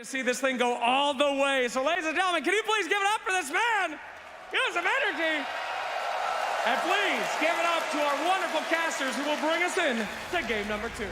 To see this thing go all the way. So ladies and gentlemen, can you please give it up for this man? Give us some energy. And please give it up to our wonderful casters who will bring us in to game number 2.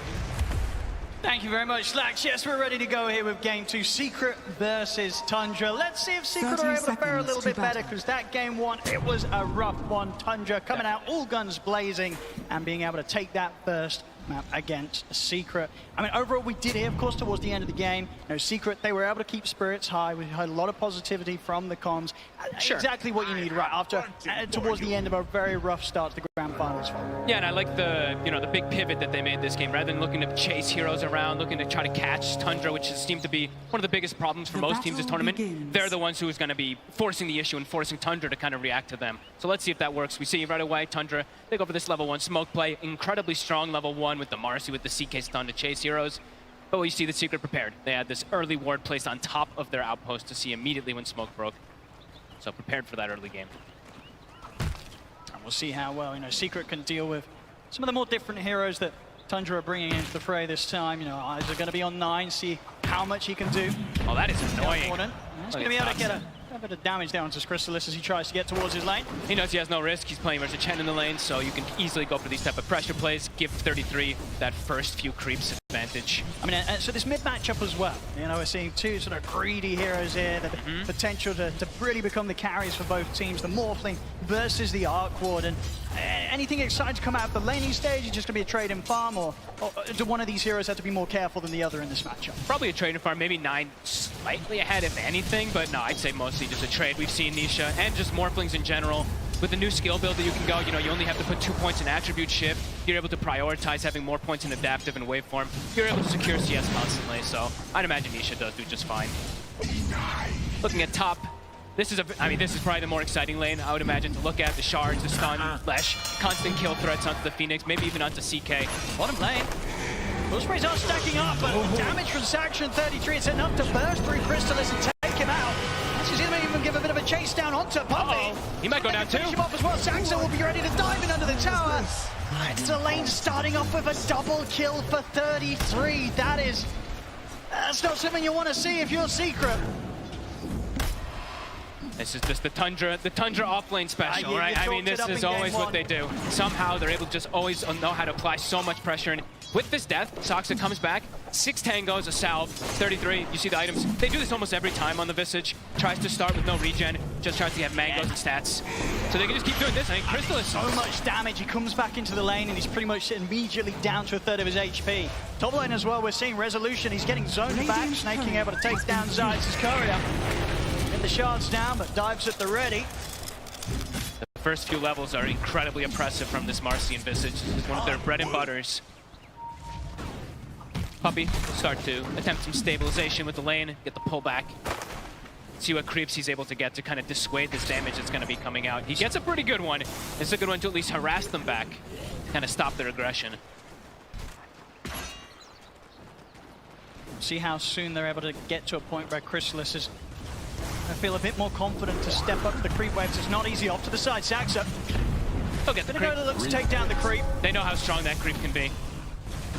Thank you very much, Slacks. Yes, we're ready to go here with game 2, Secret versus Tundra. Let's see if Secret are able to fare a little bit better, because that game 1, it was a rough one. Tundra coming out all guns blazing and being able to take that first map against Secret. I mean, overall, we did hear, of course, towards the end of the game, Secret, they were able to keep spirits high. We heard a lot of positivity from the comms. Sure. Exactly what you need right after, towards the end of a very rough start to the grand finals. Yeah, and I like the, the big pivot that they made this game. Rather than looking to chase heroes around, looking to try to catch Tundra, which seemed to be one of the biggest problems for most teams this tournament. They're the ones who's going to be forcing the issue and forcing Tundra to kind of react to them. So let's see if that works. We see right away, Tundra, they go for this level 1 smoke play. Incredibly strong level 1 with the Marcy, with the CK stun to chase heroes. But we see the Secret prepared. They had this early ward placed on top of their outpost to see immediately when smoke broke. So prepared for that early game. And we'll see how well, Secret can deal with some of the more different heroes that Tundra are bringing into the fray this time. Eyes are going to be on 9, see how much he can do. Oh, that is annoying. He's going to be able to get a bit of damage down to Chrysalis as he tries to get towards his lane. He knows he has no risk. He's playing versus Chen in the lane, so you can easily go for these type of pressure plays. Give 33 that first few creeps advantage. I mean, so this mid matchup as well. We're seeing two sort of greedy heroes here that have potential to really become the carries for both teams. The Morphling versus the Arc Warden. Anything exciting to come out of the laning stage? Is it just going to be a trade and farm, or do one of these heroes have to be more careful than the other in this matchup? Probably a trade and farm, maybe 9 slightly ahead if anything, but no, I'd say mostly just a trade. We've seen Nisha and just Morphlings in general. With the new skill build that you can go, you only have to put 2 points in attribute shift. You're able to prioritize having more points in adaptive and waveform. You're able to secure CS constantly, so I'd imagine Nisha does do just fine. Looking at top, this is probably the more exciting lane, I would imagine, to look at. The shards, the stun, Lesh, constant kill threats onto the Phoenix, maybe even onto CK. Bottom lane. Those sprays are stacking up, but damage from Saxon 33, it's enough to burst through Chrysalis and take him out. She's going to even give a bit of a chase down onto Puppy. He might go down too. Finish him off as well. Saxon will be ready to dive in under the tower. Delane starting off with a double kill for 33. That's not something you want to see if you're Secret. This is just the Tundra offlane special, right? I mean, this is always what they do. Somehow they're able to just always know how to apply so much pressure. And with this death, Soxa comes back, 6 tangos, a salve, 33. You see the items. They do this almost every time on the Visage. Tries to start with no regen, just tries to have mangoes and stats. So they can just keep doing this. I think Crystal is so much damage. He comes back into the lane and he's pretty much immediately down to a third of his HP. Top lane as well, we're seeing Resolution. He's getting zoned back, Snaking able to take down Zayt's courier. Get the shards down, but dives at the ready. The first few levels are incredibly impressive from this Marcian Visage. This is one of their bread and butters. Puppy will start to attempt some stabilization with the lane, get the pullback. See what creeps he's able to get to kind of dissuade this damage that's going to be coming out. He gets a pretty good one. It's a good one to at least harass them back, kind of stop their aggression. See how soon they're able to get to a point where Chrysalis is, I feel, a bit more confident to step up the creep waves. It's not easy. Off to the side, Saxa. He'll get the creep. Gonna look to take down the creep. They know how strong that creep can be.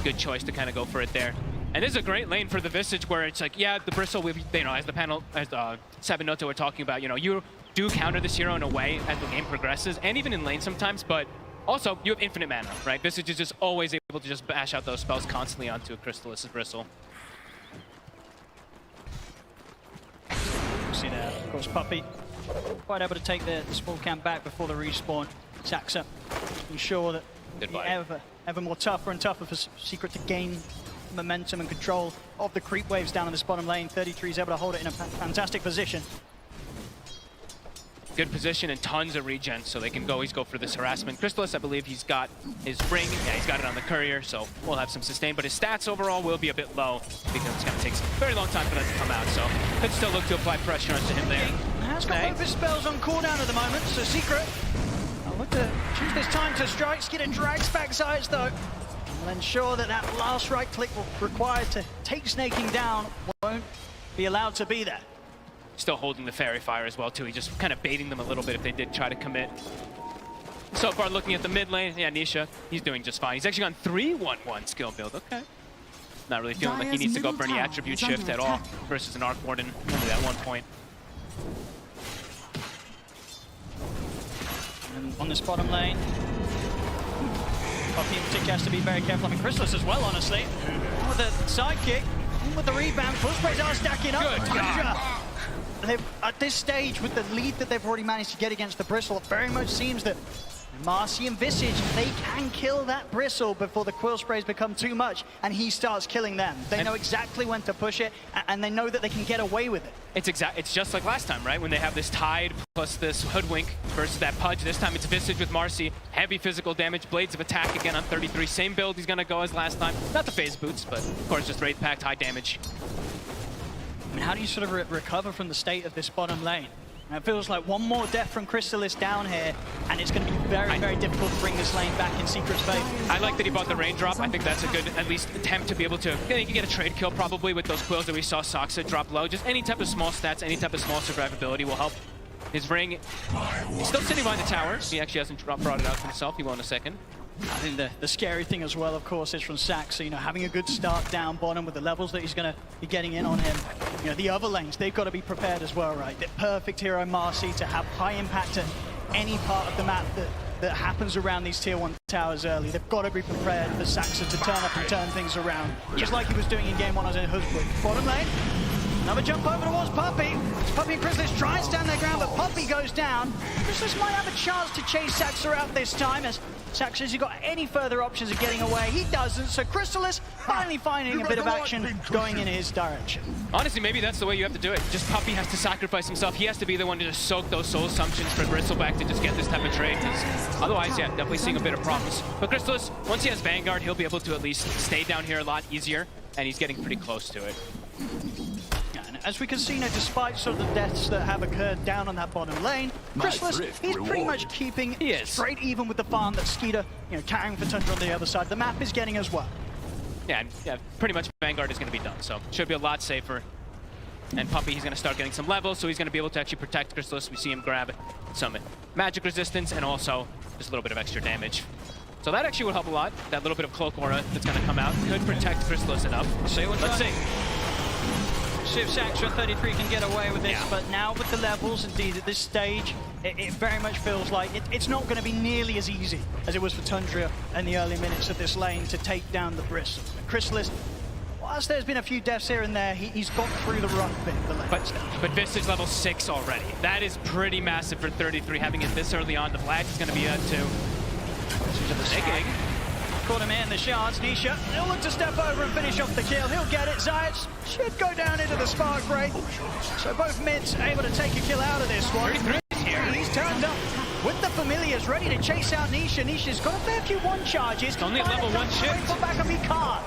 Good choice to kind of go for it there. And this is a great lane for the Visage, where it's like, yeah, the Bristle, as the panel, as Sabinoto were talking about, you do counter this hero in a way as the game progresses, and even in lane sometimes, but also you have infinite mana, right? Visage is just always able to just bash out those spells constantly onto a Crystallis' Bristle. See there, of course, Puppy quite able to take the small camp back before the respawn. Saxa ensure that ever more tougher and tougher for Secret to gain momentum and control of the creep waves down in this bottom lane. 33 is able to hold it in a fantastic position. Good position and tons of regen, so they can always go for this harassment. Crystallis, I believe he's got his ring. Yeah, he's got it on the courier, so we'll have some sustain. But his stats overall will be a bit low because it's going to take a very long time for that to come out. So could still look to apply pressure onto him there. Has got both his spells on cooldown at the moment, so Secret I'll look to choose this time to strike. Skid and drags back Zayt though. We'll ensure that that last right click required to take Snaking down won't be allowed to be there. Still holding the Fairy Fire as well too. He's just kind of baiting them a little bit if they did try to commit. So far looking at the mid lane, yeah, Nisha, he's doing just fine. He's actually gone 3-1-1 skill build, okay. Not really feeling like he needs to go for any attribute shift at all versus an Arc Warden, only at 1 point. And on this bottom lane, Poppy in particular has to be very careful. I mean, Chrysalis as well, honestly. With the sidekick, with the rebound, full sprays are stacking up. Good God. At this stage, with the lead that they've already managed to get against the Bristle, it very much seems that Marcy and Visage, they can kill that Bristle before the quill sprays become too much and he starts killing them. They know exactly when to push it, and they know that they can get away with it. It's just like last time, right? When they have this Tide plus this Hoodwink versus that Pudge. This time it's Visage with Marcy. Heavy physical damage, Blades of Attack again on 33. Same build he's gonna go as last time. Not the phase boots, but of course just Wraith Pact, high damage. I mean, how do you sort of recover from the state of this bottom lane? It feels like one more death from Chrysalis down here, and it's going to be very, very difficult to bring this lane back in Secret's favor. I like that he bought the raindrop. I think that's a good, at least, attempt to be able to he can get a trade kill probably with those quills that we saw Soxa drop low. Just any type of small stats, any type of small survivability will help. His ring, he's still sitting behind the tower. He actually hasn't brought it out himself. He will in a second. I think the scary thing as well, of course, is from Saxa, you know, having a good start down bottom with the levels that he's going to be getting in on him. You know, the other lanes, they've got to be prepared as well, right? The perfect hero Marcy to have high impact at any part of the map that happens around these tier 1 towers early. They've got to be prepared for Saxa to turn up and turn things around, just like he was doing in game 1 as a Hoodwink. Bottom lane, another jump over towards Puppy. Puppy and Chrysalis try and stand their ground, but Puppy goes down. Chrysalis might have a chance to chase Saxa out this time, as Saxa, has he got any further options of getting away? He doesn't, so Chrysalis finally finding a bit of action going in his direction. Honestly, maybe that's the way you have to do it. Just Puppy has to sacrifice himself. He has to be the one to just soak those soul assumptions for Bristleback to just get this type of trade. Otherwise, yeah, definitely seeing a bit of promise. But Chrysalis, once he has Vanguard, he'll be able to at least stay down here a lot easier, and he's getting pretty close to it. As we can see now, despite sort of the deaths that have occurred down on that bottom lane, Chrysalis, he's pretty much keeping straight even with the farm that Skeeter, you know, carrying for Tundra on the other side. The map is getting as well. Yeah, pretty much Vanguard is going to be done, so should be a lot safer. And Puppy, he's going to start getting some levels, so he's going to be able to actually protect Chrysalis. We see him grab some magic resistance and also just a little bit of extra damage. So that actually will help a lot. That little bit of cloak aura that's going to come out could protect Chrysalis enough. Let's see. See if Saxa 33 can get away with this, but now with the levels, indeed, at this stage, it very much feels like it's not going to be nearly as easy as it was for Tundra in the early minutes of this lane to take down the Bristle. Chrysalis, whilst there's been a few deaths here and there, he's got through the rough bit. But Visage level 6 already. That is pretty massive for 33, having it this early on. The flag is going to be at 2. Caught him in the shards. Nisha, he'll look to step over and finish off the kill. He'll get it. Zayat should go down into the spark rate. So both mids able to take a kill out of this one. 33 is here. He's turned up with the familiars, ready to chase out Nisha. Nisha's got a fair few one charges. It's only a level 1 shift. Put back up, he can't.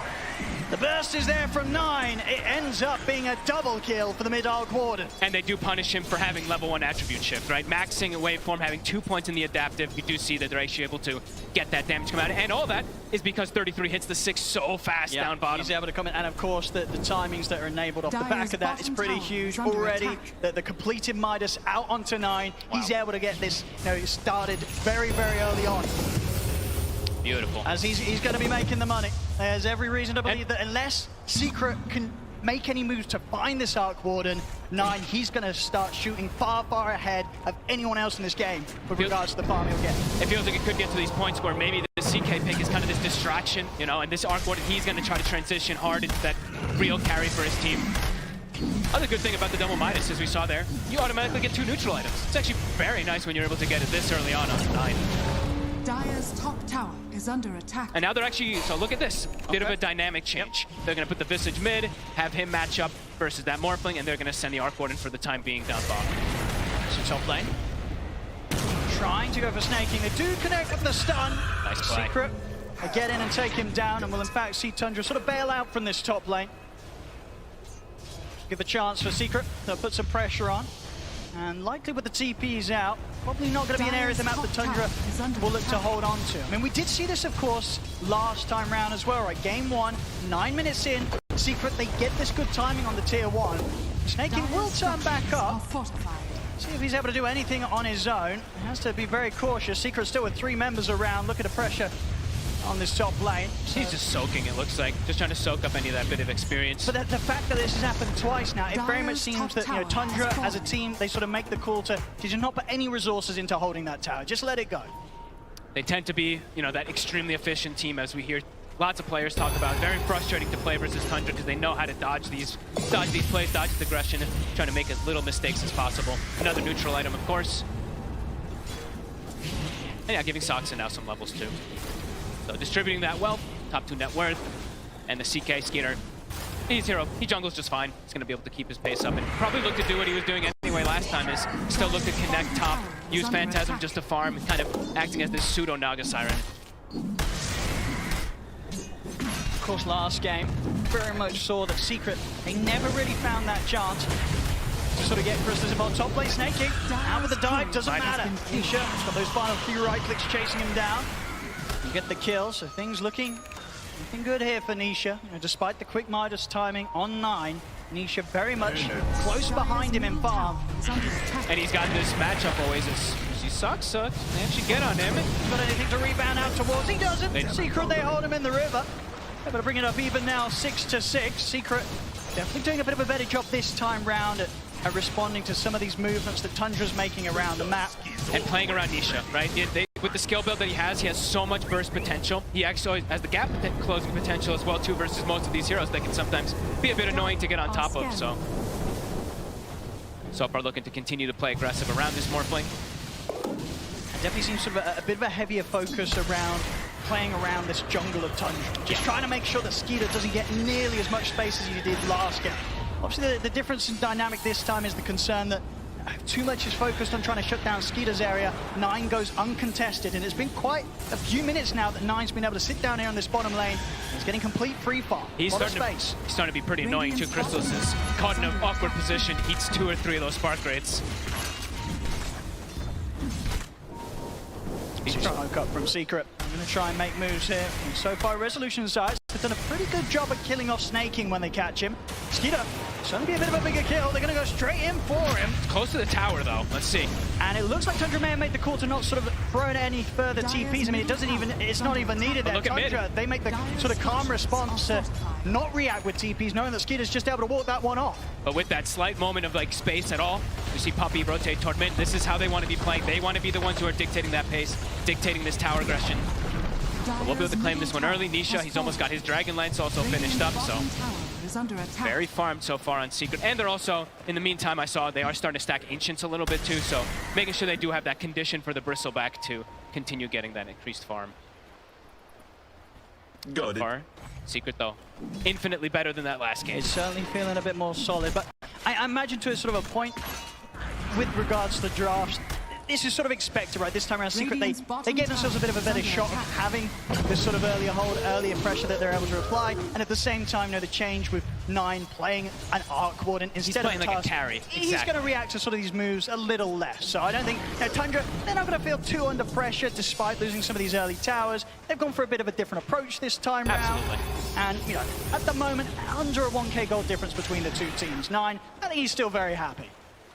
The burst is there from 9. It ends up being a double kill for the mid-Arc Warden. And they do punish him for having level 1 attribute shift, right? Maxing a waveform, having 2 points in the adaptive. You do see that they're actually able to get that damage come out. And all that is because 33 hits the 6 so fast down bottom. He's able to come in, and of course the timings that are enabled off the back of that is pretty huge already. The completed Midas out onto 9. Wow. He's able to get this, you know, started very, very early on. Beautiful. As he's going to be making the money. There's every reason to believe that unless Secret can make any moves to find this Arc Warden, 9, he's going to start shooting far, far ahead of anyone else in this game with regards to the farm he'll get. It feels like it could get to these points where maybe the CK pick is kind of this distraction, you know, and this Arc Warden, he's going to try to transition hard into that real carry for his team. Other good thing about the double Midas, as we saw there, you automatically get 2 neutral items. It's actually very nice when you're able to get it this early on 9. Dire's top tower is under attack. And now they're actually, so look at this, bit of a dynamic change. They're going to put the Visage mid, have him match up versus that Morphling, and they're going to send the Arc Warden for the time being down bottom. So top lane, trying to go for snaking. They do connect with the stun. Nice play. Secret, they get in and take him down, and will in fact see Tundra sort of bail out from this top lane. Give a chance for Secret to put some pressure on. And likely with the TPs out, probably not going to be an area of the map that Tundra will look to hold on to. I mean, we did see this, of course, last time round as well, right? Game 1, 9 minutes in, Secret, they get this good timing on the tier 1. Snaking will turn back up. See if he's able to do anything on his own. He has to be very cautious. Secret still with 3 members around, looking to pressure on this top lane. He's just soaking, it looks like. Just trying to soak up any of that bit of experience. But the fact that this has happened twice now, it very much seems that, you know, Tundra as a team, they sort of make the call to just not put any resources into holding that tower. Just let it go. They tend to be, you know, that extremely efficient team, as we hear lots of players talk about. Very frustrating to play versus Tundra because they know how to dodge these plays, dodge the aggression, trying to make as little mistakes as possible. Another neutral item, of course. And yeah, giving Soxon now some levels too. So distributing that wealth, top 2 net worth, and the CK Skeeter. He's hero. He jungles just fine. He's going to be able to keep his pace up and probably look to do what he was doing anyway last time, is still look to connect top, use Phantasm just to farm, kind of acting as this pseudo Naga Siren. Of course, last game, very much saw that Secret, they never really found that chance to sort of get Crystallis involved. Top lane snaking, out with the dive, doesn't matter. Nisha has got those final few right clicks chasing him down. You get the kill, so things looking good here for Nisha. You know, despite the quick Midas timing on 9, Nisha very much close behind him in farm. And he's got this matchup always. She sucks. They actually get on him. Got anything to rebound out towards? He doesn't. Secret, they hold him in the river. Able to bring it up even now, 6-6. Secret definitely doing a bit of a better job this time round at responding to some of these movements that Tundra's making around the map. And playing around Nisha, right? With the skill build that he has so much burst potential. He actually has the gap closing potential as well too, versus most of these heroes that can sometimes be a bit annoying to get on top of. So far looking to continue to play aggressive around this Morphling. Definitely seems sort of a bit of a heavier focus around playing around this jungle of Tundra. Just trying to make sure that Skeeter doesn't get nearly as much space as he did last game. Obviously, the difference in dynamic this time is the concern that too much is focused on trying to shut down Skeeter's area. 9 goes uncontested, and it's been quite a few minutes now that 9's been able to sit down here on this bottom lane. He's getting complete free fall. He's starting to be pretty annoying too. Crystallis is caught in an awkward position, eats 2 or 3 of those spark rates. Strong cut from Secret. I'm going to try and make moves here. And so far, Resolution sides have done a pretty good job at killing off Snaking when they catch him. Skeeter, it's going to be a bit of a bigger kill. They're going to go straight in for him. Close to the tower, though. Let's see. And it looks like Tundra may have made the call to not sort of throw in any further TPs. I mean, it's not even needed there. Tundra, they make the sort of calm response to not react with TPs, knowing that Skeeter's just able to walk that one off. But with that slight moment of like space at all, you see Puppey rotate toward mid. This is how they want to be playing. They want to be the ones who are dictating that pace, dictating this tower aggression. But we'll be able to claim this one early. Nisha, he's almost got his Dragon Lance also finished up, so very farmed so far on Secret. And they're also, in the meantime, I saw they are starting to stack Ancients a little bit too, so making sure they do have that condition for the Bristleback to continue getting that increased farm. Got it. Secret, though, infinitely better than that last game. It's certainly feeling a bit more solid, but I imagine to a sort of a point with regards to the drafts, this is sort of expected, right? This time around, Secret, they gave themselves a bit of a better shot of having this sort of earlier hold, earlier pressure that they're able to apply, and at the same time, you know, the change with 9 playing an Arc Warden instead of playing like a carry. He's going to react to sort of these moves a little less. So I don't think, you know, Tundra, they're not going to feel too under pressure despite losing some of these early towers. They've gone for a bit of a different approach this time round. And, you know, at the moment, under a 1k gold difference between the two teams. 9, I think he's still very happy.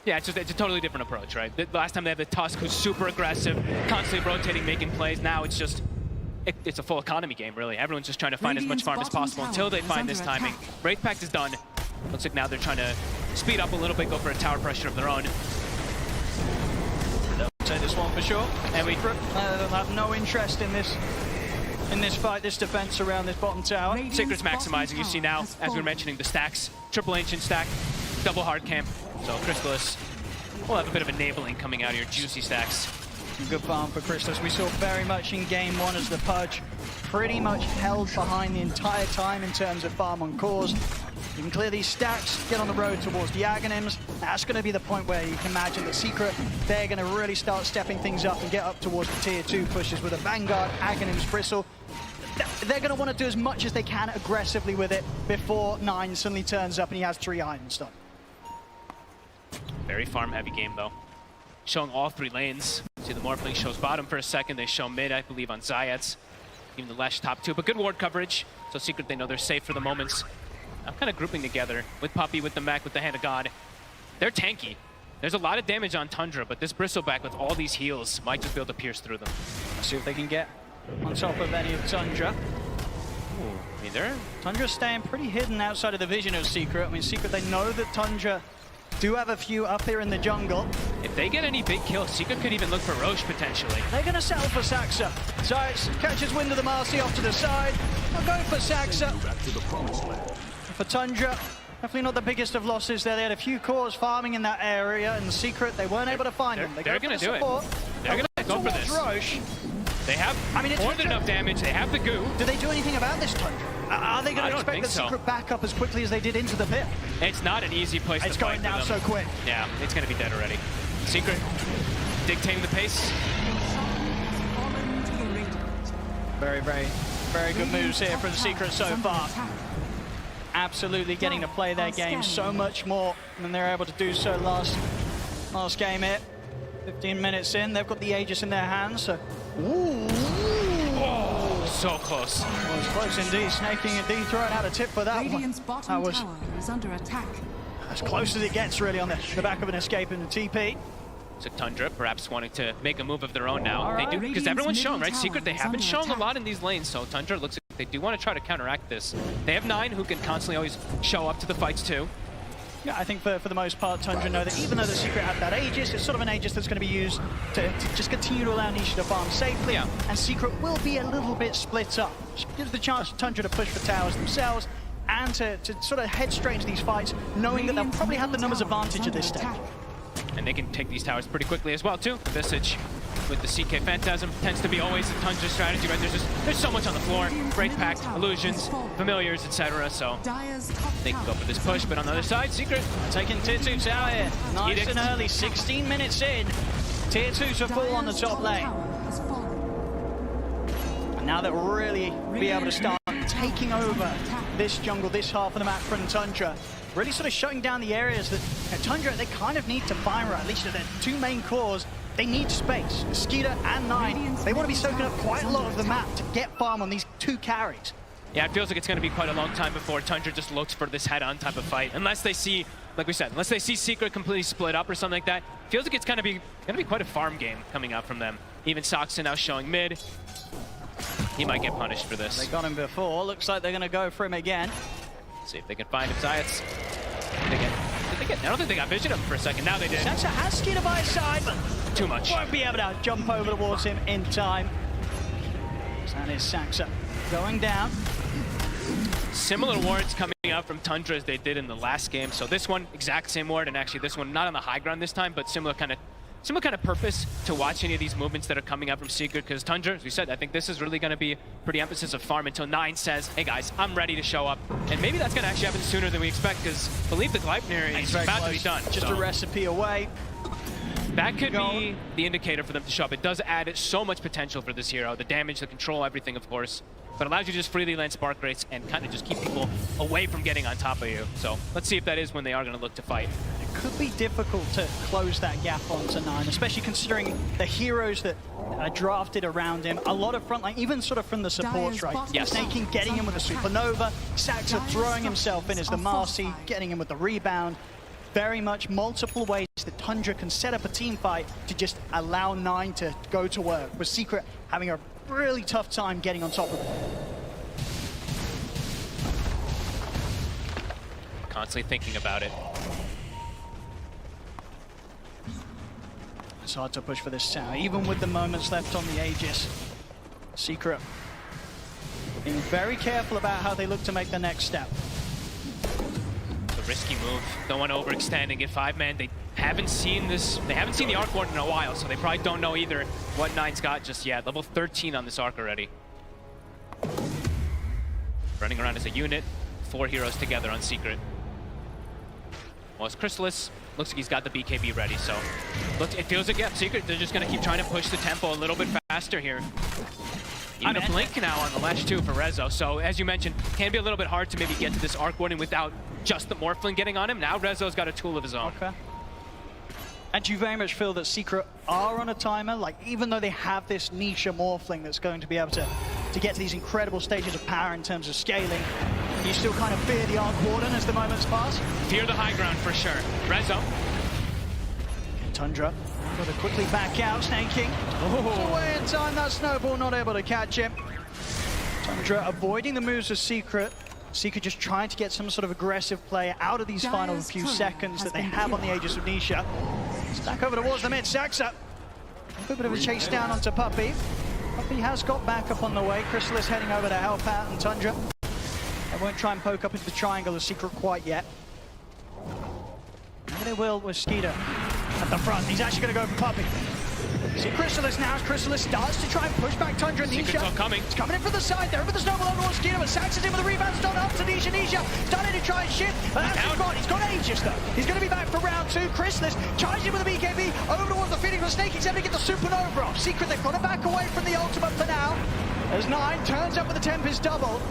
Yeah, it's a totally different approach, right? The last time they had the Tusk, who's super aggressive, constantly rotating, making plays. Now it's just, it's a full economy game, really. Everyone's just trying to find as much farm as possible until they find this timing. Wraith Pact is done. Looks like now they're trying to speed up a little bit, go for a tower pressure of their own. They'll take this one for sure. And we have no interest in this fight, this defense around this bottom tower. Secret's maximizing. You see now, as we were mentioning, the stacks. Triple Ancient stack, double hard camp. So Crystallis will have a bit of enabling coming out of your juicy stacks. Good farm for Crystallis. We saw very much in game 1 as the Pudge pretty much held behind the entire time in terms of farm on cores. You can clear these stacks, get on the road towards the Aghanims. That's going to be the point where you can imagine that Secret, they're going to really start stepping things up and get up towards the tier 2 pushes with a Vanguard, Aghanims, Bristle. They're going to want to do as much as they can aggressively with it before 9 suddenly turns up and he has 3 Irons done. Very farm-heavy game, though. Showing all 3 lanes. See, the Morphling shows bottom for a second. They show mid, I believe, on Zayats. Even the Lesh top 2, but good ward coverage. So Secret, they know they're safe for the moments. I'm kind of grouping together with Puppey, with the mech, with the Hand of God. They're tanky. There's a lot of damage on Tundra, but this Bristleback with all these heals might just be able to pierce through them. Let's see if they can get on top of any of Tundra. I mean, they're Tundra's staying pretty hidden outside of the vision of Secret. I mean, Secret, they know that Tundra do have a few up here in the jungle. if they get any big kills, Secret could even look for Roche potentially. They're going to settle for Saxa. Zayas catches wind of the Marcy off to the side. They're going for Saxa. For Tundra, definitely not the biggest of losses there. They had a few cores farming in that area, and Secret, they weren't able to find them. They're going to do it. They're going to go for this. Roche. They have more than enough damage. They have the goo. Do they do anything about this, Tundra? Are they going to expect the Secret back up as quickly as they did into the pit? It's not an easy place to fight. It's going down so quick. Yeah, it's going to be dead already. Secret dictating the pace. Very, very good moves here from Secret so far. Absolutely getting to play their game so much more than they were able to do so last game here. 15 minutes in, they've got the Aegis in their hands, so... Ooh. Oh, so close. Well, it's close indeed. Snaking and D throwing out a tip for that Radiant's one. bottom That was tower is under attack. as close as it gets, really, on the back of an escape in the TP. So Tundra perhaps wanting to make a move of their own now. All right. They do, because everyone's shown, right? Secret, they haven't shown a attack. lot in these lanes, so Tundra looks like they do want to try to counteract this. They have 9 who can constantly always show up to the fights too. Yeah, I think for the most part, Tundra know that even though the Secret have that Aegis, it's sort of an Aegis that's going to be used to just continue to allow Nisha to farm safely. Yeah. And Secret will be a little bit split up. Gives the chance for Tundra to push for towers themselves and to sort of head straight into these fights, knowing that they'll probably have the numbers advantage at this stage. And they can take these towers pretty quickly as well too. Visage with the CK Phantasm tends to be always the Tundra strategy, right? There's so much on the floor. Break Pact, illusions, familiars, etc. So they can go for this push, but on the other side, Secret Taking Tier 2 tower here. Nice Edict. and early, 16 minutes in. Tier 2 to fall on the top lane. And now they'll really be able to start taking over this jungle, this half of the map from Tundra. Really sort of shutting down the areas that Tundra, they kind of need to fire at least their 2 main cores. They need space. Mosquito and Nine, they want to be soaking up quite a lot of the map to get farm on these 2 carries. Yeah, it feels like it's going to be quite a long time before Tundra just looks for this head-on type of fight. Unless they see, like we said, unless they see Secret completely split up or something like that, feels like it's going to be quite a farm game coming out from them. Even Soxon now showing mid. He might get punished for this. They got him before. Looks like they're going to go for him again. See if they can find him. Zayas. Did they get? I don't think they got vision of him for a second. Now they did. Saxa has Skeeter by his side, but Too much. won't be able to jump over towards him in time. So that is Saxa going down. Similar wards coming out from Tundra as they did in the last game. So this one, exact same ward, and actually this one not on the high ground this time, but similar kind of purpose to watch any of these movements that are coming out from Secret, because Tundra, as we said, I think this is really going to be pretty emphasis of farm until 9 says, hey guys, I'm ready to show up. And maybe that's going to actually happen sooner than we expect, because I believe the Gleipnir is about to be done. Just so a recipe away. that could be the indicator for them to show up. It does add so much potential for this hero, the damage, the control, everything, of course. But allows you to just freely land spark rates and kind of just keep people away from getting on top of you. So let's see if that is when they are going to look to fight. It could be difficult to close that gap onto 9, especially considering the heroes that are drafted around him. A lot of frontline, even sort of from the supports, right? Yes. Snaking, getting him with the Supernova. Saxa throwing himself in as the Marcy, getting him with the rebound. Very much multiple ways that Tundra can set up a team fight to just allow 9 to go to work, with Secret having a really tough time getting on top of it. Constantly thinking about it. It's hard to push for this tower, even with the moments left on the Aegis. Secret being very careful about how they look to make the next step. It's a risky move. Don't want to overextend and get 5-man. They haven't seen this. They haven't seen the Arc Warden in a while, so they probably don't know either what 9's got just yet. Level 13 on this Arc already. Running around as a unit. 4 heroes together on Secret. Well, it's Chrysalis. Looks like he's got the BKB ready, so it feels like, yeah, Secret, they're just going to keep trying to push the tempo a little bit faster here. Even a blink now on the Lash 2 for Rezo, so as you mentioned, can be a little bit hard to maybe get to this Arc Warden without just the Morphling getting on him. Now Rezo's got a tool of his own. Okay. And do you very much feel that Secret are on a timer? Like, even though they have this niche Morphling that's going to be able to get to these incredible stages of power in terms of scaling, you still kind of fear the Arc Warden as the moments pass? Fear the high ground for sure. Rezo. Tundra Got to quickly back out, snaking. Oh. Away in time, that snowball not able to catch him. Tundra avoiding the moves of Secret. Secret just trying to get some sort of aggressive play out of these final few seconds that they have on the Aegis of Nisha. It's back over towards the mid, Saxa. A bit of a chase down onto Puppey. Puppey has got back up on the way. Chrysalis heading over to help out, and Tundra. They won't try and poke up into the triangle of Secret quite yet. Maybe they will with Skeeter at the front. He's actually going to go for Puppey. See Chrysalis now, as Chrysalis starts to try and push back Tundra and Nisha. It's coming in from the side, they're over the snowball on towards Skeeter, but Sax is in with the rebound, stone up to Nisha. Nisha starting to try and shift, but that's his spot. He's got Aegis though. He's going to be back for round 2. Chrysalis charges in with the BKB, over towards the Phoenix, but Snake he's able to get the supernova off. Secret, they've got to back away from the ultimate for now. As 9 turns up with the Tempest double.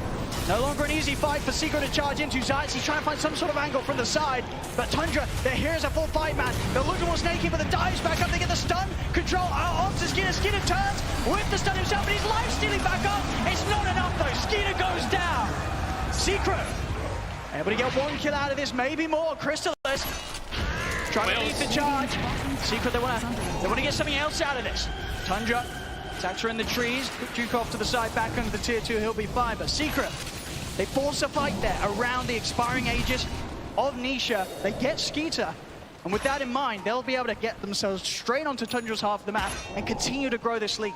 No longer an easy fight for Secret to charge into. Zayats, he's trying to find some sort of angle from the side. But Tundra, they're here as a full fight, man. They're looking towards Snakey, but the dives back up. They get the stun. Control onto Skeeter. Skeeter turns with the stun himself, but he's life stealing back up. It's not enough, though. Skeeter goes down. Secret able to get 1 kill out of this, maybe more. Chrysalis trying to beat the charge. Secret, they want to get something else out of this. Tundra, Saxa in the trees. Duke off to the side, back under the tier 2. He'll be fine, but Secret, they force a fight there around the expiring Aegis of Nisha. They get Skeeter, and with that in mind, they'll be able to get themselves straight onto Tundra's half of the map and continue to grow this lead.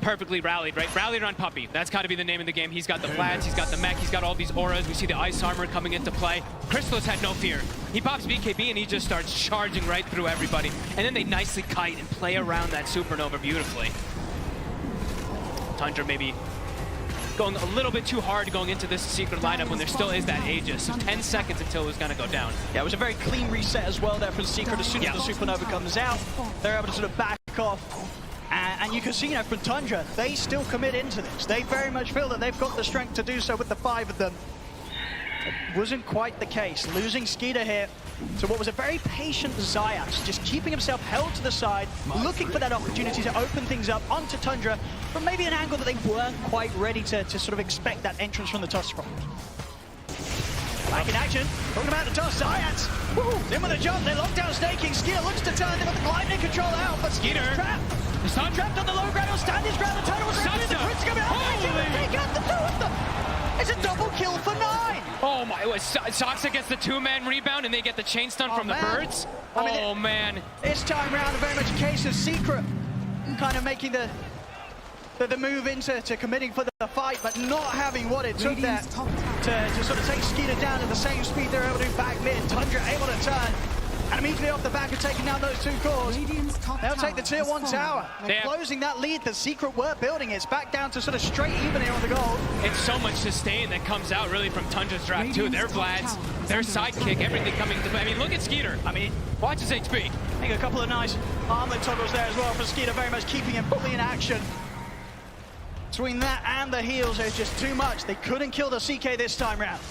Perfectly rallied, right? Rallied on Puppey. That's got to be the name of the game. He's got the flats, he's got the mech, he's got all these auras. We see the ice armor coming into play. Chrysalis had no fear. He pops BKB and he just starts charging right through everybody. And then they nicely kite and play around that supernova beautifully. Tundra maybe going a little bit too hard going into this Secret lineup when there still is that Aegis. So 10 seconds until it was going to go down. Yeah, it was a very clean reset as well there for the Secret. As soon as the supernova comes out, they're able to sort of back off. And you can see, from Tundra, they still commit into this. They very much feel that they've got the strength to do so with the 5 of them. It wasn't quite the case. Losing Skeeter here to what was a very patient Zayats, just keeping himself held to the side, looking for that opportunity to open things up onto Tundra from maybe an angle that they weren't quite ready to sort of expect that entrance from the toss from. Back in action, talking about the toss, Zayats, in with a jump, they lock down Snaking, Skeeter looks to turn, they've got the gliding control out, but Skeeter's trapped. Trapped on the low ground, he'll stand his ground, the turtle was ready, the Prince coming out, they got the 2 of them. It's a double kill for 9. Oh my, Saxa gets the 2-man rebound and they get the chain stun from the birds. I mean, man. This time around, very much a case of Secret kind of making the move into committing for the fight, but not having what it took there to sort of take Skeeter down at the same speed they're able to do back mid. Tundra able to turn. And immediately off the back of taking down those 2 cores, they'll take the tier 1 tower. And closing that lead, the Secret were building. It's back down to sort of straight even here on the goal. It's so much sustain that comes out really from Tundra's draft too. Their Vlads, their sidekick, everything coming to play. I mean, look at Skeeter. I mean, watch his HP. I think a couple of nice armlet toggles there as well for Skeeter, very much keeping him fully in action. Between that and the heals, there's just too much. They couldn't kill the CK this time round.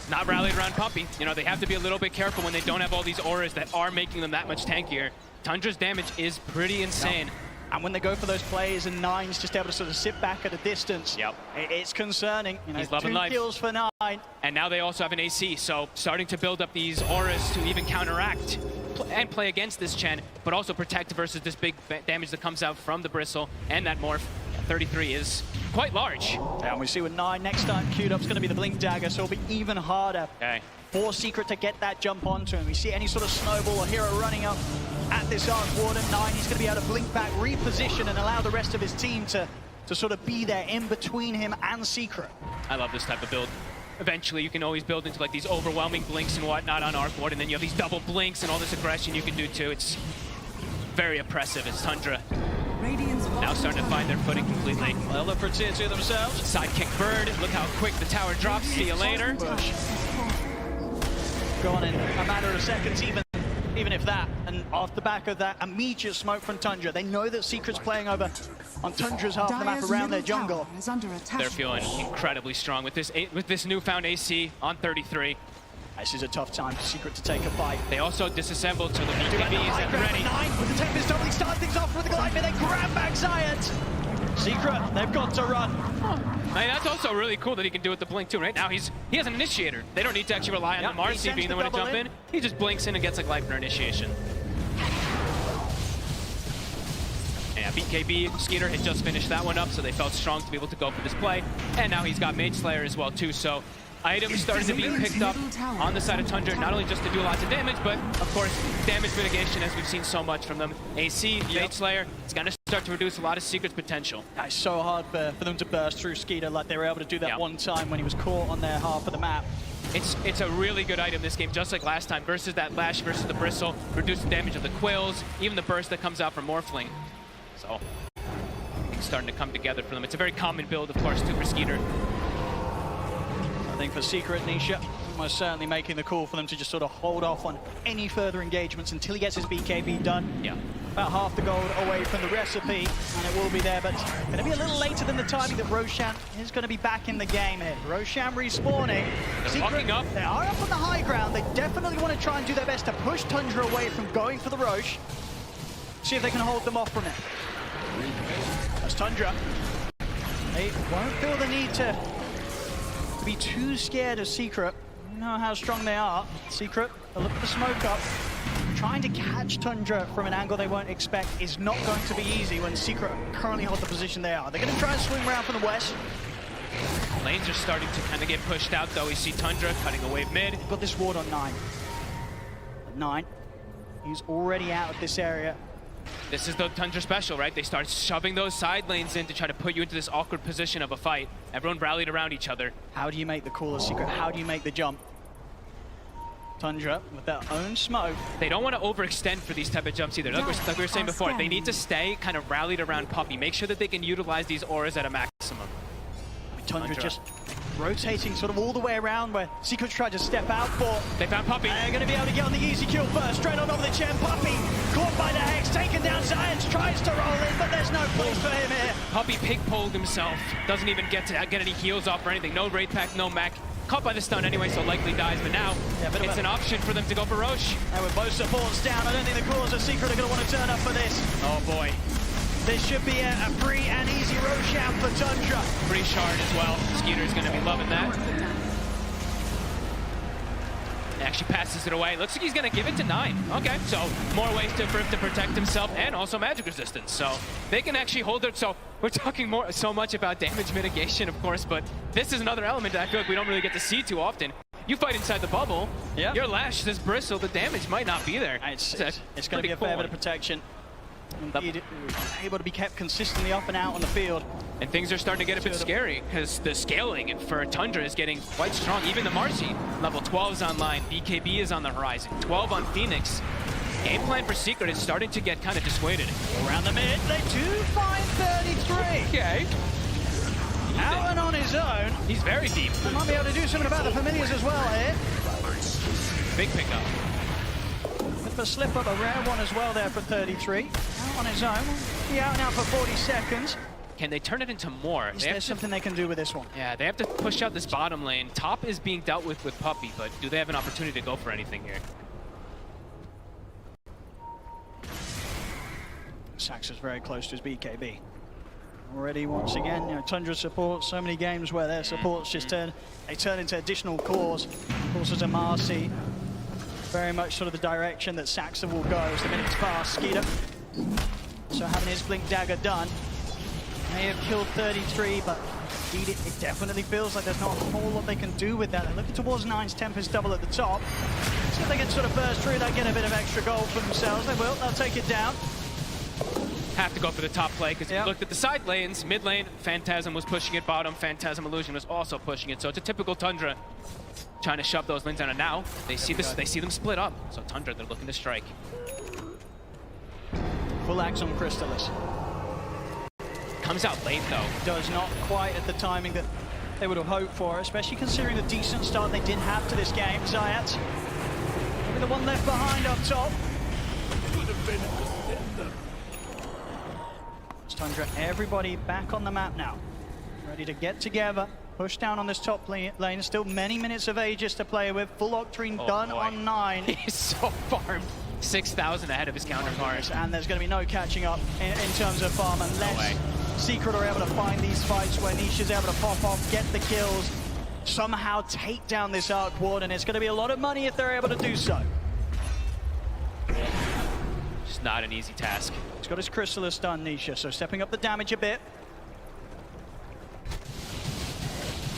Not rallied around Puppey. You know, they have to be a little bit careful when they don't have all these auras that are making them that much tankier. Tundra's damage is pretty insane. And when they go for those plays and 9's just able to sort of sit back at a distance, it's concerning. You know, he's loving 2 life. kills for 9. And now they also have an AC, so starting to build up these auras to even counteract and play against this Chen, but also protect versus this big damage that comes out from the Bristle and that Morph. 33 is quite large. Yeah, and we see with 9 next time queued up is going to be the Blink Dagger, so it'll be even harder for Secret to get that jump onto him. We see any sort of snowball or hero running up at this Arc Warden. 9, he's going to be able to blink back, reposition, and allow the rest of his team to sort of be there in between him and Secret. I love this type of build. Eventually, you can always build into like these overwhelming blinks and whatnot on Arc Warden, and then you have these double blinks and all this aggression you can do too. It's very oppressive as Tundra now starting to find their footing completely. They'll look for tier 2 themselves. Sidekick Bird, look how quick the tower drops. See you later. Push. Gone in a matter of seconds, even if that. And off the back of that, immediate smoke from Tundra. They know that Secret's playing over on Tundra's half the map around their jungle. They're feeling incredibly strong with this newfound AC on 33. This is a tough time for Secret to take a fight. They also disassembled, so the BKB is ready. 9 with the Tempest doubling, start things off with the glide, they grab back Zayat. Secret, they've got to run. I mean, that's also really cool that he can do it with the blink too, right? Now he has an initiator. They don't need to actually rely on the Marcy being the one to jump in. He just blinks in and gets a glide for initiation. BKB, Skeeter had just finished that one up, so they felt strong to be able to go for this play. And now he's got Mage Slayer as well too, so items starting to be picked up on the side of Tundra, not only just to do lots of damage, but of course, damage mitigation, as we've seen so much from them. AC, Mage Slayer, it's gonna start to reduce a lot of Secret's potential. It's so hard for them to burst through Skeeter like they were able to do that one time when he was caught on their half of the map. It's a really good item this game, just like last time, versus that Lash, versus the Bristle, reduce the damage of the Quills, even the burst that comes out from Morphling. So, it's starting to come together for them. It's a very common build, of course, too, for Skeeter. I think for Secret, Nisha, almost certainly making the call for them to just sort of hold off on any further engagements until he gets his BKB done. Yeah. About half the gold away from the recipe, and it will be there, but going to be a little later than the timing that Roshan is going to be back in the game here. Roshan respawning. They're walking up. They are up on the high ground. They definitely want to try and do their best to push Tundra away from going for the Roche. See if they can hold them off from it. That's Tundra. They won't feel the need to be too scared of Secret. You know how strong they are. Secret, they'll look at the smoke up. Trying to catch Tundra from an angle they won't expect is not going to be easy when Secret currently hold the position they are. They're going to try and swing around from the west. Lanes are starting to kind of get pushed out, though. We see Tundra cutting away mid. Got this ward on 9. 9. He's already out of this area. This is the Tundra special, right? They start shoving those side lanes in to try to put you into this awkward position of a fight. Everyone rallied around each other. How do you make the call as Secret? How do you make the jump? Tundra with their own smoke. They don't want to overextend for these type of jumps either. Like we were saying before, they need to stay kind of rallied around Puppey. Make sure that they can utilize these auras at a maximum. Tundra just rotating sort of all the way around where Secret tried to step out for. They found Puppey. They're going to be able to get on the easy kill first. Straight on over the chair. Puppey caught by the Hex, taken down. Science tries to roll in, but there's no place for him here. Puppey pig-pulled himself. Doesn't even get any heals off or anything. No Wraith Pack, no mech. Caught by the stun anyway, so likely dies, but now it's an option for them to go for Roche. And with both supports down, I don't think the Claws of Secret are going to want to turn up for this. Oh boy. This should be a free and easy Roche out for Tundra. Free shard as well. Skeeter's going to be loving that. Actually passes it away. Looks like he's going to give it to 9. Okay, so more ways for him to protect himself and also magic resistance. So they can actually hold it. So we're talking so much about damage mitigation, of course, but this is another element that I feel like we don't really get to see too often. You fight inside the bubble, your Lash, this Bristle, the damage might not be there. It's going to be a fair bit of protection. Indeed, able to be kept consistently up and out on the field. And things are starting to get a bit scary because the scaling for Tundra is getting quite strong. Even the Marcy, level 12 is online. BKB is on the horizon. 12 on Phoenix. Game plan for Secret is starting to get kind of dissuaded. Around the mid, they do find 33. Okay. Out and on his own. He's very deep. They might be able to do something about the familiars as well here. Big pickup. Bit of a slip up, a rare one as well there for 33. Out on his own. Be out now for 40 seconds. Can they turn it into more? Is there something they can do with this one? Yeah, they have to push out this bottom lane. Top is being dealt with Puppey, but do they have an opportunity to go for anything here? Sax is very close to his BKB. Already, once again, you know, Tundra support, so many games where their supports just turn into additional cores. Of course, as a Marcy, very much sort of the direction that Saxa will go as the minutes pass. Skeeter, so having his Blink Dagger done, may have killed 33, but indeed it definitely feels like there's not a whole lot they can do with that. They're looking towards 9's Tempest double at the top. See if they can sort of burst through that, get a bit of extra gold for themselves. They will, they'll take it down. Have to go for the top play because if you looked at the side lanes, mid lane, Phantasm was pushing it, bottom, Phantasm Illusion was also pushing it. So it's a typical Tundra trying to shove those lanes down, and now they see this, they see them split up. So Tundra, they're looking to strike. Full axe on Crystallis. Comes out late though. Does not quite at the timing that they would have hoped for, especially considering the decent start they did have to this game. Zayat, maybe the one left behind up top. Tundra, everybody back on the map now. Ready to get together, push down on this top lane. Still many minutes of Aegis to play with. Full Octarine done on 9. He's so farmed. 6,000 ahead of his counterpart. And there's going to be no catching up in terms of farm unless Secret are able to find these fights where Nisha's able to pop off, get the kills, somehow take down this Arc Ward, and it's going to be a lot of money if they're able to do so. Just not an easy task. He's got his Chrysalis done, Nisha, so stepping up the damage a bit.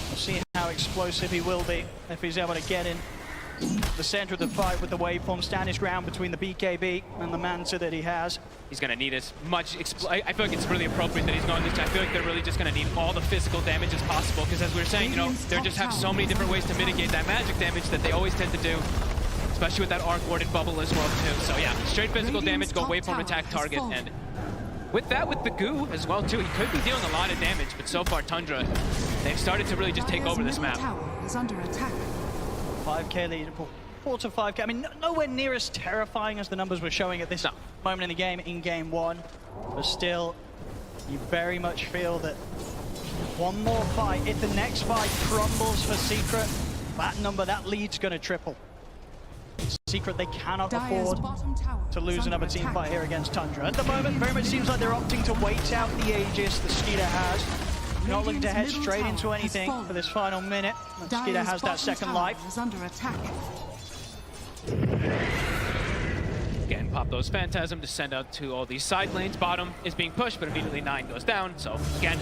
We'll see how explosive he will be if he's able to get in the center of the fight with the waveform, stand his ground between the BKB and the Manta that he has. He's going to need as much... I feel like it's really appropriate that he's going this. I feel like they're really just going to need all the physical damage as possible, because as we were saying, you know, they just have so many different ways to mitigate that magic damage that they always tend to do, especially with that arc warded bubble as well too. So yeah, straight physical damage, go waveform attack target, and with that, with the goo as well too, he could be dealing a lot of damage, but so far Tundra, they've started to really just take over this map. Tower is under attack. 5k lead, 4 to 5k. I mean, nowhere near as terrifying as the numbers were showing at this moment in the game, in game one. But still, you very much feel that one more fight, if the next fight crumbles for Secret, that number, that lead's going to triple. Secret, they cannot afford to lose another team fight here against Tundra. At the moment, very much seems like they're opting to wait out the Aegis the Skeeter has. Not looking to head straight into anything for this final minute. Skeeter has that second life. Is under attack. Again, pop those Phantasm to send out to all these side lanes. Bottom is being pushed, but immediately 9 goes down. So again,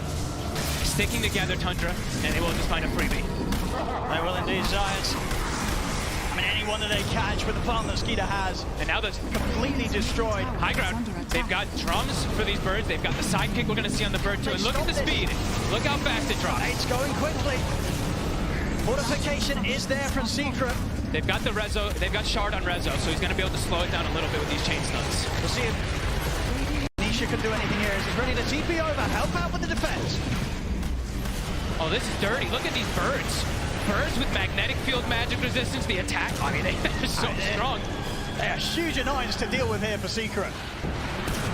sticking together Tundra, and they will just find a freebie. They will indeed, Giants. I mean, anyone that they catch with the farm that Skeeter has. And now that's completely destroyed. High ground. They've got drums for these birds. They've got the sidekick we're going to see on the bird too. And look at the speed. Look how fast it drops. It's going quickly. Fortification is there from Secret. They've got the Rezo. They've got Shard on Rezo, so he's going to be able to slow it down a little bit with these chain stuns. We'll see if Nisha can do anything here as he's ready to TP over. Help out with the defense. Oh, this is dirty. Look at these birds. Birds with magnetic field magic resistance, the attack, I mean, they're so strong. They are huge annoyance to deal with here for Secret.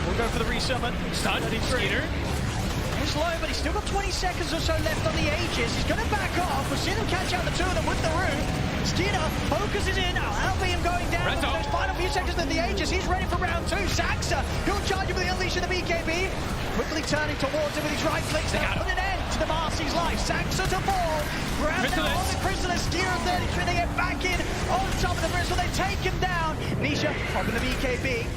We'll go for the resummon. Stun, Skeeter. He's low, but he's still got 20 seconds or so left on the Aegis. He's going to back off. We'll see them catch out the two of them with the root. Skeeter focuses in. I'll be him going down. Rezo. Those final few seconds of the Aegis. He's ready for round 2. Saxa, he'll charge him with the unleash of the BKB. Quickly turning towards him with his right clicks. They put an end to the Marcy's life. Saxa to fall. Ground down on the Chrysalis. Skeeter 33. They get back in on top of the Bristol. They take him down. Nisha popping the BKB.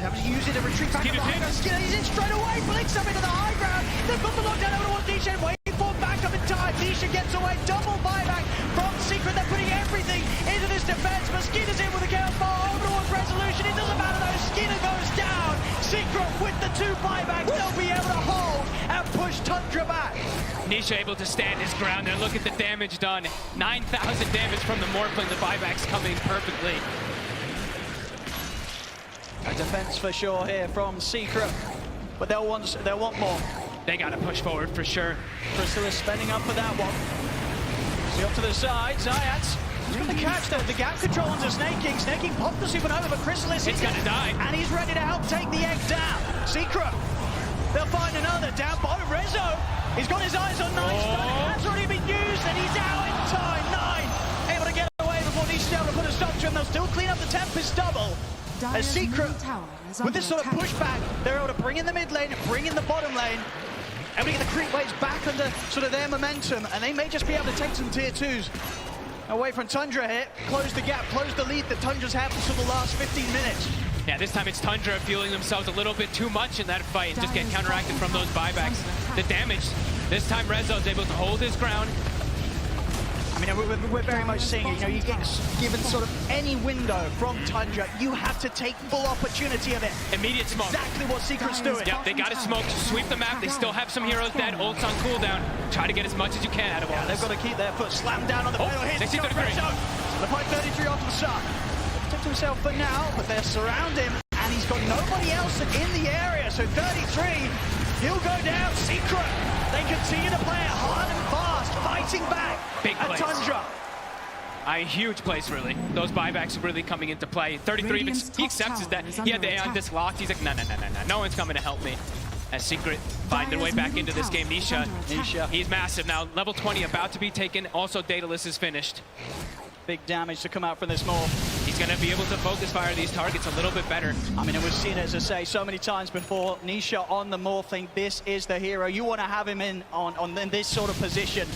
Having to use it to retreat back to the high ground. Skeeter, he's in straight away. Blinks up into the high ground. They've got the lockdown over towards Nisha. Waiting for back up in time. Nisha gets away. Double buyback from Secret. They're putting everything into this defense. But Skeeter's in with a count bar over towards Resolution. It doesn't matter though. Skeeter goes down. Secret with the 2 buybacks. They'll be able to hold and push Tundra back. Nisha able to stand his ground there. Look at the damage done. 9,000 damage from the Morphling. The buybacks coming perfectly. A defense for sure here from Secret, but they'll want more. They got to push forward for sure. Chrysalis spending up for that one. See up to the side, Zayats. He's got the catch though, the gap control onto Snake King. Snake King popped the supernova, but Chrysalis is gonna die. And he's ready to help take the egg down. Secret, they'll find another down bottom. Rezo, he's got his eyes on 9. Stun has already been used, and he's out in time. 9 able to get away before Nisha's able to put a stop to him. They'll still clean up the Tempest double. As Secret, with this sort of pushback, they're able to bring in the mid lane, bring in the bottom lane, able to get the creep waves back under sort of their momentum, and they may just be able to take some tier 2s away from Tundra here, close the gap, close the lead that Tundra's had for the last 15 minutes. Yeah, this time it's Tundra fueling themselves a little bit too much in that fight and just get counteracted from those buybacks. The damage, this time Rezo's able to hold his ground. I mean, we're very much seeing it. You know, you get given sort of any window from Tundra, you have to take full opportunity of it. Immediate smoke. Exactly what Secret's doing. Yep, they got to smoke to sweep the map. They still have some heroes dead. Ult's on cooldown. Try to get as much as you can out of all this. They've got to keep their foot slammed down on the pedal. Here's the 33. The point 33 off to the side. Protect himself for now, but they're surrounding him, and he's got nobody else in the area. So 33, he'll go down. Secret, they continue to play it hard and fast, fighting back. Big at Tundra. A huge place, really. Those buybacks are really coming into play. 33, but he accepts that. He had the Aeon dislocked. He's like, no one's coming to help me. As Secret find their way back into this game. Nisha, he's massive now. Level 20 about to be taken. Also, Daedalus is finished. Big damage to come out from this morph. He's going to be able to focus fire these targets a little bit better. I mean, it was seen, as I say, so many times before. Nisha on the morphling. This is the hero. You want to have him in this sort of position.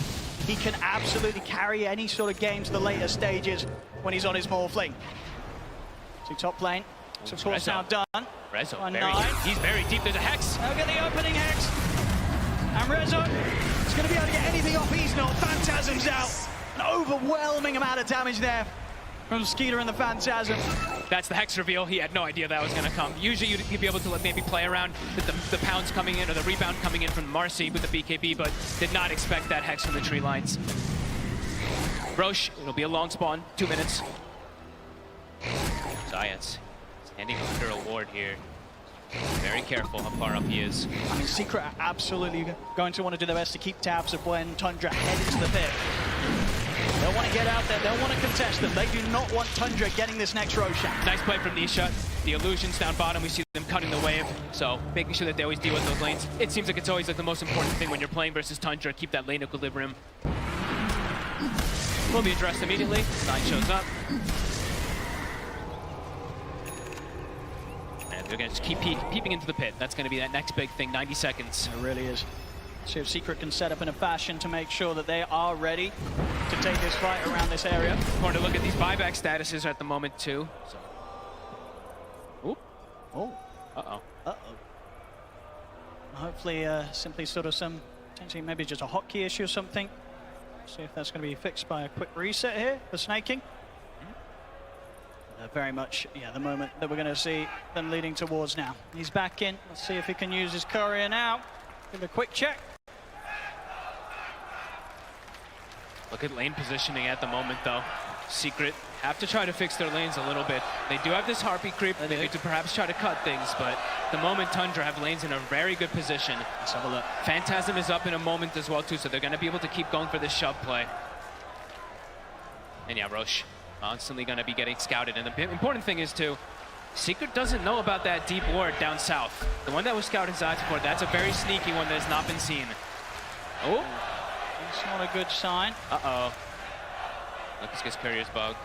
He can absolutely carry any sort of game to the later stages when he's on his morphling. So top lane, It's of course now done. Rezo, Nine. he's very deep. There's a Hex. Look at the opening Hex. And Rezo is going to be able to get anything off. He's not. Phantasm's out. An overwhelming amount of damage there from Skeeter and the Phantasm. That's the Hex reveal. He had no idea that was going to come. Usually you'd be able to maybe play around with the pounds coming in or the rebound coming in from Marcy with the BKB, but did not expect that Hex from the tree lines. Roche, it'll be a long spawn, 2 minutes. Zayas standing under a ward here. Very careful how far up he is. I mean, Secret are absolutely going to want to do their best to keep tabs of when Tundra head into the pit. They'll want to get out there, they'll want to contest them. They do not want Tundra getting this next Roshan. Nice play from Nisha. The illusions down bottom, we see them cutting the wave. So making sure that they always deal with those lanes. It seems like it's always like the most important thing when you're playing versus Tundra, keep that lane equilibrium. Will be addressed immediately. Nine shows up. And they're going to just keep peeping into the pit. That's going to be that next big thing, 90 seconds. It really is. See if Secret can set up in a fashion to make sure that they are ready to take this fight around this area. Important to look at these buyback statuses at the moment too. So. Ooh. Oh. Uh-oh. Uh-oh. Hopefully simply sort of some, potentially maybe just a hotkey issue or something. See if that's going to be fixed by a quick reset here for snaking. Very much, yeah, the moment that we're going to see them leading towards now. He's back in. Let's see if he can use his courier now. Give a quick check. Look at lane positioning at the moment, though. Secret have to try to fix their lanes a little bit. They do have this Harpy creep. They need to perhaps try to cut things, but the moment Tundra have lanes in a very good position. Let's have a look. Phantasm is up in a moment as well, too, so they're going to be able to keep going for this shove play. And yeah, Roche constantly going to be getting scouted. And the important thing is, too, Secret doesn't know about that deep ward down south. The one that was scouted inside support, that's a very sneaky one that has not been seen. Oh. It's not a good sign. Uh-oh. Lucas gets courier's bug.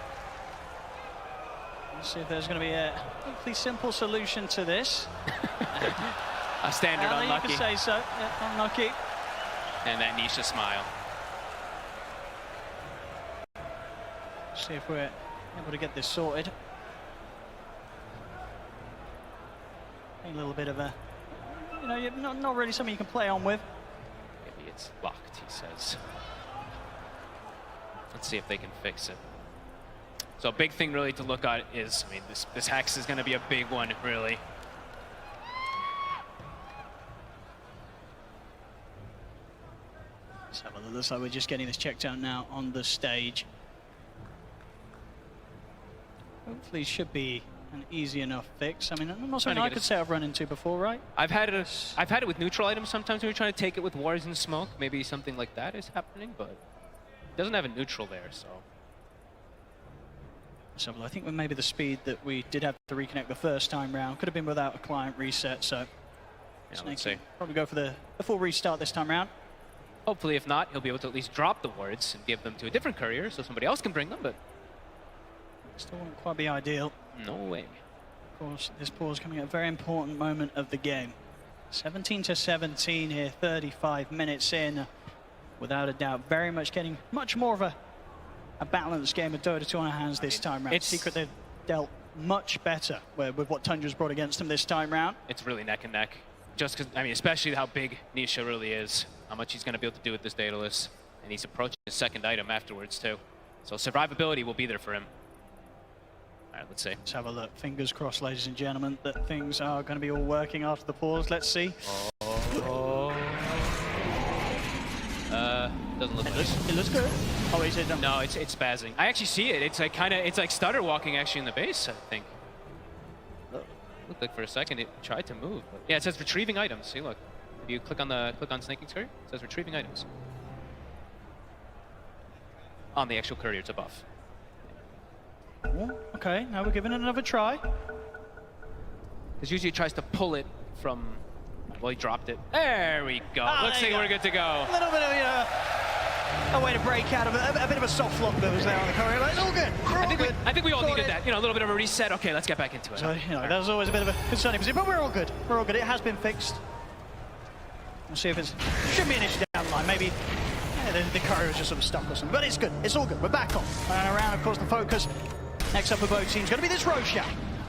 Let's see if there's going to be a hopefully simple solution to this. A standard unlucky. You can say so. Yeah, unlucky. And that Nisha smile. See if we're able to get this sorted. A little bit of a, you know, not really something you can play on with. Maybe it's locked, he says. Let's see if they can fix it. So a big thing really to look at is, I mean, this Hex is going to be a big one, really. Let's have a look. Looks like we're just getting this checked out now on the stage. Hopefully should be an easy enough fix. I mean, not something I could say I've run into before, right? I've had it with neutral items sometimes when you're trying to take it with wards and smoke. Maybe something like that is happening, but it doesn't have a neutral there, so. So I think with maybe the speed that we did have to reconnect the first time round, could have been without a client reset, so yeah, let's see. Probably go for the full restart this time round. Hopefully, if not, he'll be able to at least drop the wards and give them to a different courier so somebody else can bring them, but still won't quite be ideal. No way. Of course, this pause coming at a very important moment of the game. 17-17 here, 35 minutes in. Without a doubt, very much getting much more of a balanced game of Dota 2 on our hands this time round. Secret, they've dealt much better with what Tundra's brought against them this time round. It's really neck and neck. Just because, I mean, especially how big Nisha really is, how much he's going to be able to do with this Daedalus. And he's approaching his second item afterwards, too. So survivability will be there for him. All right, let's see. Let's have a look. Fingers crossed, ladies and gentlemen, that things are going to be all working after the pause. Let's see. Doesn't look like it looks good. Oh, is it? No, it's spazzing. I actually see it. It's like it's like stutter walking actually in the base, I think. Looked like for a second it tried to move. But yeah, it says retrieving items. See, look. If you click on Snaking Courier, it says retrieving items. On the actual courier, it's a buff. Oh, okay, now we're giving it another try. Because usually it tries to pull it from. Well, he dropped it. There we go. Looks like we're good to go. A little bit of a way to break out of it. A bit of a soft lock that was there on the courier. It's all good. I think we all needed that. You know, a little bit of a reset. Okay, let's get back into it. So, you know, that was always a bit of a concerning position, but we're all good. We're all good. It has been fixed. We'll see if it should be an issue down the line. Maybe the courier was just sort of stuck or something. But it's good. It's all good. We're back on. And around, of course, the focus next up for both teams is going to be this Roshan.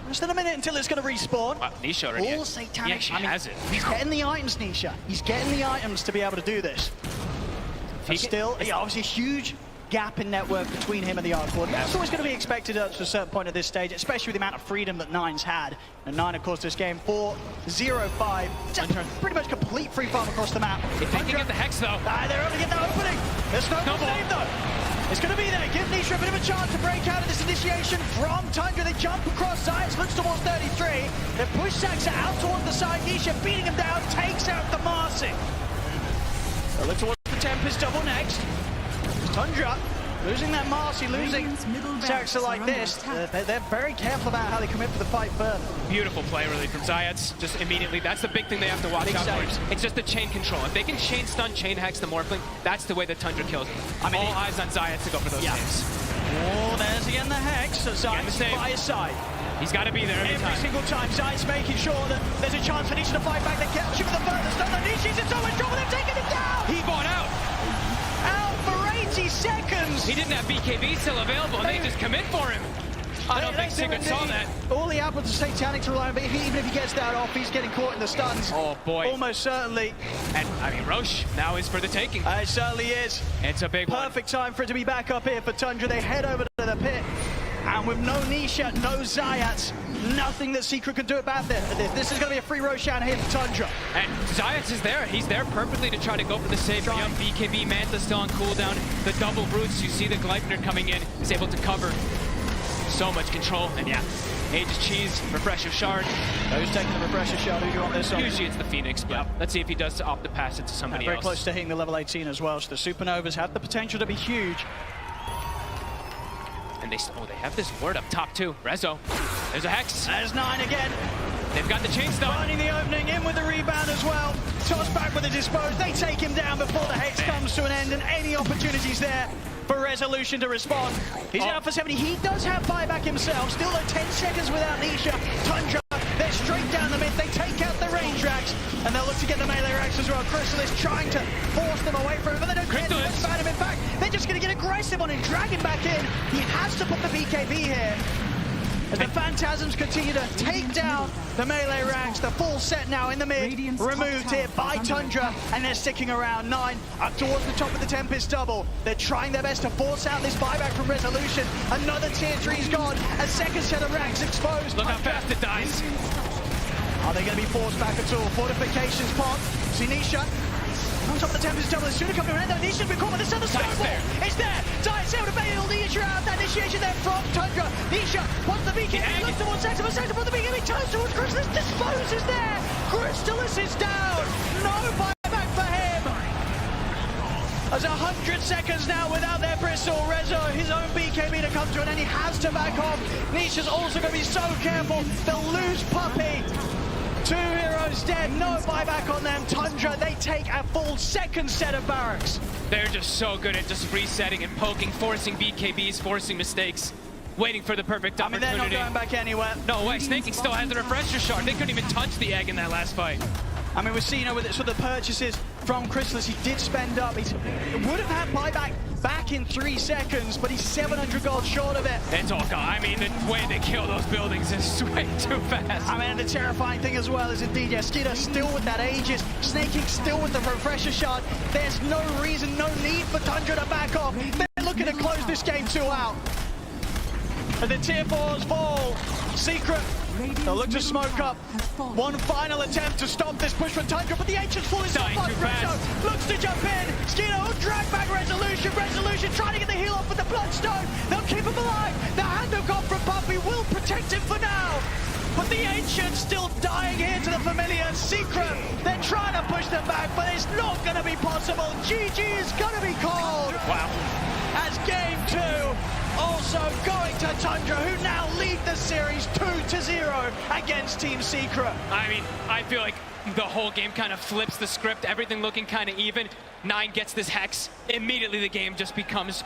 Less than a minute until it's going to respawn. Wow, Nisha already. All satanic. He actually has it. He's getting the items, Nisha. He's getting the items to be able to do this. But still, yeah, obviously a huge gap in network between him and the Arc Lord. That's always going to be expected to a certain point at this stage, especially with the amount of freedom that Nine's had. And Nine, of course, this game 4-0-5. Pretty much complete free farm across the map. If they can get the Hex, though. They're able to get that opening. There's no save, though. It's going to be there. Give Nisha a bit of a chance to break out of this initiation from Tundra. They jump across sides, looks towards 33. They push Saxa out towards the side. Nisha beating him down, takes out the Marcy. They look towards the Tempest double next. Tundra losing that Marcy, losing Saxa like this. They're very careful about how they commit to the fight further. Beautiful play, really, from Zayats. Just immediately, that's the big thing they have to watch out for. It's just the chain control. If they can chain stun, chain hex the Morphling, that's the way that Tundra kills. I mean, all eyes on Zayats to go for those chains. Oh, there's again the Hex. So Zayats by his side. He's got to be there every single time. Zayats making sure that there's a chance for Nisha to fight back. They catch him with the further stun. Nisha's in so much trouble. They're taking him down. He bought out. Out for 80 seconds. He didn't have BKB still available, and they just commit for him. I don't think Secret saw that. All he had was the Satanic to rely on, but even if he gets that off, he's getting caught in the stuns. Oh, boy. Almost certainly. And, I mean, Roche now is for the taking. It certainly is. It's a big one. Perfect time for it to be back up here for Tundra. They head over to the pit. And with no Nisha, no Zayats, nothing that Secret can do about this. This is going to be a free Roshan here for Tundra. And Zayats is there. He's there perfectly to try to go for the save. Young BKB, Manta still on cooldown. The double roots, you see the Gleipnir coming in. He's able to cover. So much control. And yeah, Aegis Cheese, Refresher Shard. Who's taking the Refresher Shard? Who do you want this on? Usually it's the Phoenix, but let's see if he does opt to pass it to somebody else. Very close to hitting the level 18 as well. So the Supernovas have the potential to be huge. And they have this ward up top too. Rezo. There's a Hex. There's Nine again. They've got the chain stone. Finding the opening, in with the rebound as well. Toss back with the dispose. They take him down before the Hex comes to an end, and any opportunities there for Resolution to respond. He's out for 70. He does have buyback himself. Still at 10 seconds without Nisha. Tundra, they're straight down the mid. They take out the range racks, and they'll look to get the melee racks as well. Crystal is trying to force them away from him, but they don't get him. In fact, they're just going to get aggressive on him, drag him back in. He has to put the BKB here. As the Phantasms continue to take down the melee ranks, the full set now in the mid, removed here by Tundra, and they're sticking around. Nine up towards the top of the Tempest double. They're trying their best to force out this buyback from Resolution. Another tier 3's gone. A second set of ranks exposed. Look how fast it dies. Are they going to be forced back at all? Fortifications pop. See Nisha on top of the Tempest double. It's soon to come to an end. Nisha's been caught, but this other snowball. It's there. Zayats able to bail the issue out. That initiation there from Tundra. Nisha wants the BKB. Looks towards Saxa, but Saxa wants the BKB. Turns towards Crystallis. Disposes there. Crystallis is down. No buyback for him. There's 100 seconds now without their Bristle. Rezo, his own BKB to come to an end. He has to back off. Nisha's also going to be so careful. They'll lose Puppey. Two heroes dead, no buyback on them. Tundra, they take a full second set of barracks. They're just so good at just resetting and poking, forcing BKBs, forcing mistakes, waiting for the perfect opportunity. I mean, they're not going back anywhere. No way, Snaking still has the Refresher Shard. They couldn't even touch the egg in that last fight. I mean, we've seen with the purchases from Crystallis, he did spend up. He would have had buyback back in 3 seconds, but he's 700 gold short of it. It's all gone. I mean, the way they kill those buildings is way too fast. I mean, and the terrifying thing as well is indeed, yeah, Skida still with that Aegis, Snaking still with the Refresher Shard. There's no reason, no need for Tundra to back off. They're looking to close this game 2 out. And the tier 4s fall. Secret, they'll look to smoke up. One final attempt to stop this push from Tundra, but the Ancient's falling so fast. Rezo looks to jump in. Skino will drag back Resolution. Resolution trying to get the heal off with the Bloodstone. They'll keep him alive. The handoff off from Puppey will protect him for now. But the Ancient's still dying here to the Familiar. Secret, they're trying to push them back, but it's not going to be possible. GG is going to be called. Wow. As game 2 also going to Tundra, who now lead the series 2-0 against Team Secret. I mean, I feel like the whole game kind of flips the script, everything looking kind of even. Nine gets this Hex, immediately the game just becomes